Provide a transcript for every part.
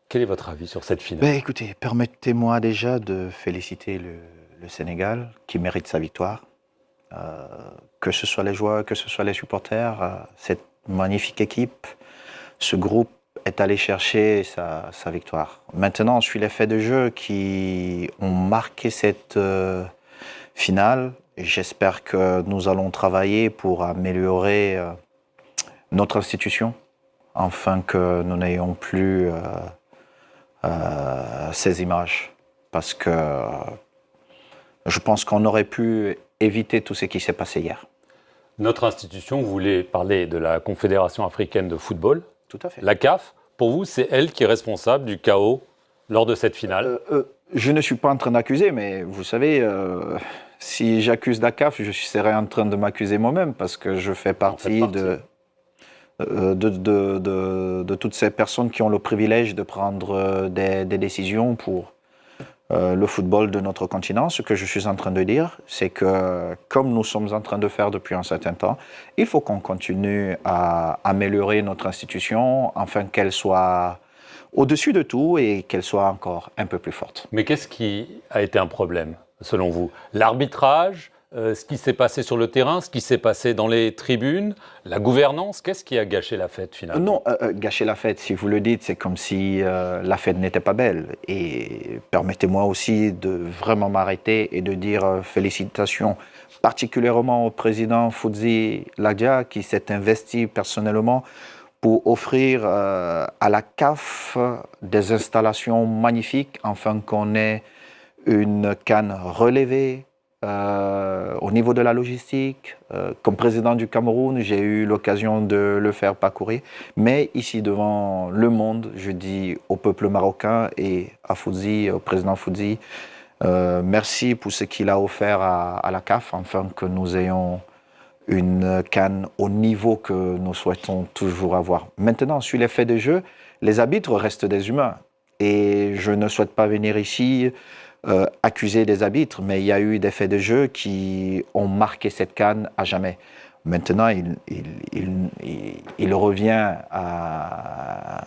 Quel est votre avis sur cette finale? Ben, écoutez, permettez-moi déjà de féliciter le Sénégal qui mérite sa victoire. Euh, que ce soit les joueurs, que ce soit les supporters, cette magnifique équipe, ce groupe est allé chercher sa victoire. Maintenant, sur les faits de jeu qui ont marqué cette finale, j'espère que nous allons travailler pour améliorer notre institution, afin que nous n'ayons plus ces images. Parce que je pense qu'on aurait pu éviter tout ce qui s'est passé hier. Notre institution, vous voulez parler de la Confédération africaine de football, Tout à fait. la CAF. Pour vous, c'est elle qui est responsable du chaos lors de cette finale? Je ne suis pas en train d'accuser, mais vous savez, si j'accuse la CAF, je serais en train de m'accuser moi-même parce que je fais partie de toutes ces personnes qui ont le privilège de prendre des décisions pour le football de notre continent. Ce que je suis en train de dire, c'est que comme nous sommes en train de faire depuis un certain temps, il faut qu'on continue à améliorer notre institution afin qu'elle soit au-dessus de tout et qu'elle soit encore un peu plus forte. Mais qu'est-ce qui a été un problème, selon vous? L'arbitrage, ce qui s'est passé sur le terrain, ce qui s'est passé dans les tribunes, la gouvernance, qu'est-ce qui a gâché la fête finalement? Non, gâcher la fête, si vous le dites, c'est comme si la fête n'était pas belle. Et permettez-moi aussi de vraiment m'arrêter et de dire félicitations particulièrement au président Foudzi Ladia qui s'est investi personnellement pour offrir à la CAF des installations magnifiques afin qu'on ait une CAN relevée au niveau de la logistique. Comme président du Cameroun, j'ai eu l'occasion de le faire parcourir. Mais ici, devant le monde, je dis au peuple marocain et à Foudzi, au président Foudzi, merci pour ce qu'il a offert à la CAF afin que nous ayons une CAN au niveau que nous souhaitons toujours avoir. Maintenant, sur les faits de jeu, les arbitres restent des humains. Et je ne souhaite pas venir ici accuser des arbitres, mais il y a eu des faits de jeu qui ont marqué cette CAN à jamais. Maintenant, il revient à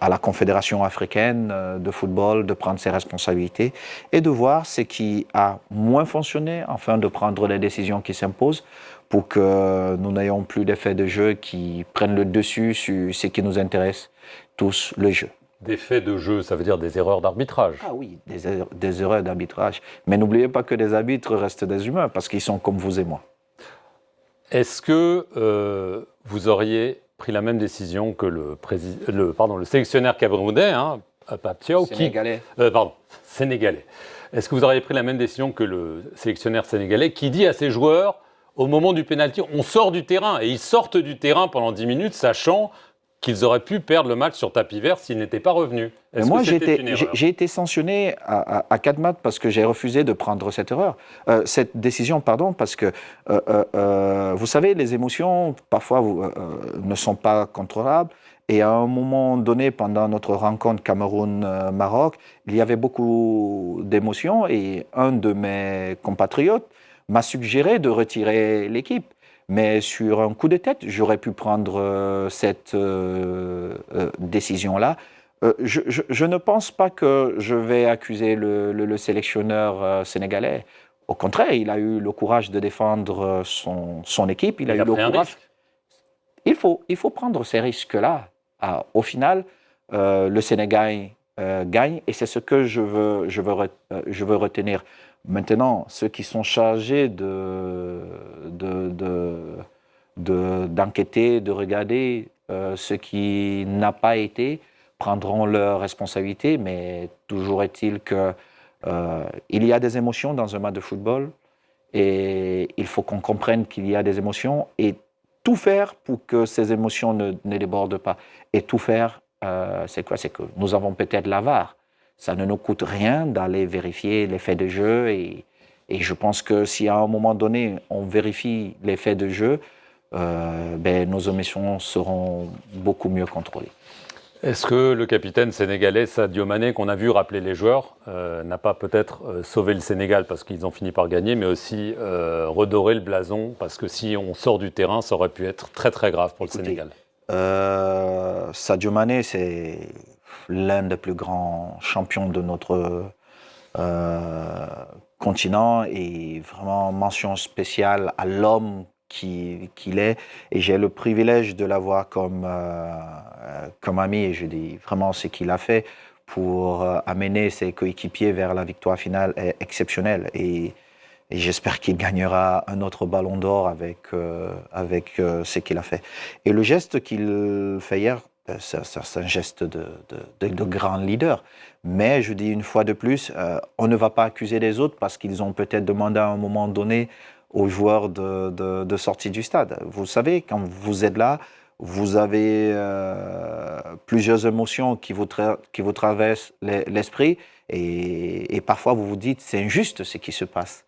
la Confédération africaine de football de prendre ses responsabilités et de voir ce qui a moins fonctionné afin de prendre les décisions qui s'imposent pour que nous n'ayons plus d'effets de jeu qui prennent le dessus sur ce qui nous intéresse tous, le jeu. Des faits de jeu, ça veut dire des erreurs d'arbitrage? Ah oui, des erreurs d'arbitrage. Mais n'oubliez pas que les arbitres restent des humains parce qu'ils sont comme vous et moi. Est-ce que vous auriez pris la même décision que le sélectionneur camerounais, Pape Thiaw, Sénégalais. Sénégalais. Est-ce que vous auriez pris la même décision que le sélectionneur sénégalais qui dit à ses joueurs, au moment du pénalty, on sort du terrain, et ils sortent du terrain pendant 10 minutes, sachant qu'ils auraient pu perdre le match sur tapis vert s'ils n'étaient pas revenus? Moi, j'ai été sanctionné à 4 matchs parce que j'ai refusé de prendre cette décision, parce que, vous savez, les émotions, parfois, ne sont pas contrôlables. Et à un moment donné, pendant notre rencontre Cameroun-Maroc, il y avait beaucoup d'émotions et un de mes compatriotes m'a suggéré de retirer l'équipe. Mais sur un coup de tête, j'aurais pu prendre cette décision-là. Je ne pense pas que je vais accuser le sélectionneur sénégalais. Au contraire, il a eu le courage de défendre son équipe. Il a eu le courage. Il faut prendre ces risques-là. Au final, le Sénégal gagne et c'est ce que je veux retenir. Maintenant, ceux qui sont chargés d'enquêter, de regarder ce qui n'a pas été, prendront leurs responsabilités, mais toujours est-il qu'il y a des émotions dans un match de football et il faut qu'on comprenne qu'il y a des émotions et tout faire pour que ces émotions ne débordent pas. Et tout faire, c'est quoi? C'est que nous avons peut-être la VAR. Ça ne nous coûte rien d'aller vérifier les faits de jeu et je pense que si à un moment donné, on vérifie les faits de jeu, nos émotions seront beaucoup mieux contrôlées. Est-ce que le capitaine sénégalais Sadio Mané, qu'on a vu rappeler les joueurs, n'a pas peut-être sauvé le Sénégal parce qu'ils ont fini par gagner, mais aussi redoré le blason parce que si on sort du terrain, ça aurait pu être très très grave pour le Sénégal? Sadio Mané, c'est l'un des plus grands champions de notre continent et vraiment mention spéciale à l'homme qu'il est. Et j'ai le privilège de l'avoir comme ami et je dis vraiment ce qu'il a fait pour amener ses coéquipiers vers la victoire finale est exceptionnel. Et j'espère qu'il gagnera un autre ballon d'or avec ce qu'il a fait. Et le geste qu'il fait hier, c'est un geste de grand leader. Mais je dis une fois de plus, on ne va pas accuser les autres parce qu'ils ont peut-être demandé à un moment donné aux joueurs de sortir du stade. Vous savez, quand vous êtes là, vous avez plusieurs émotions qui vous traversent l'esprit et parfois vous vous dites c'est injuste ce qui se passe.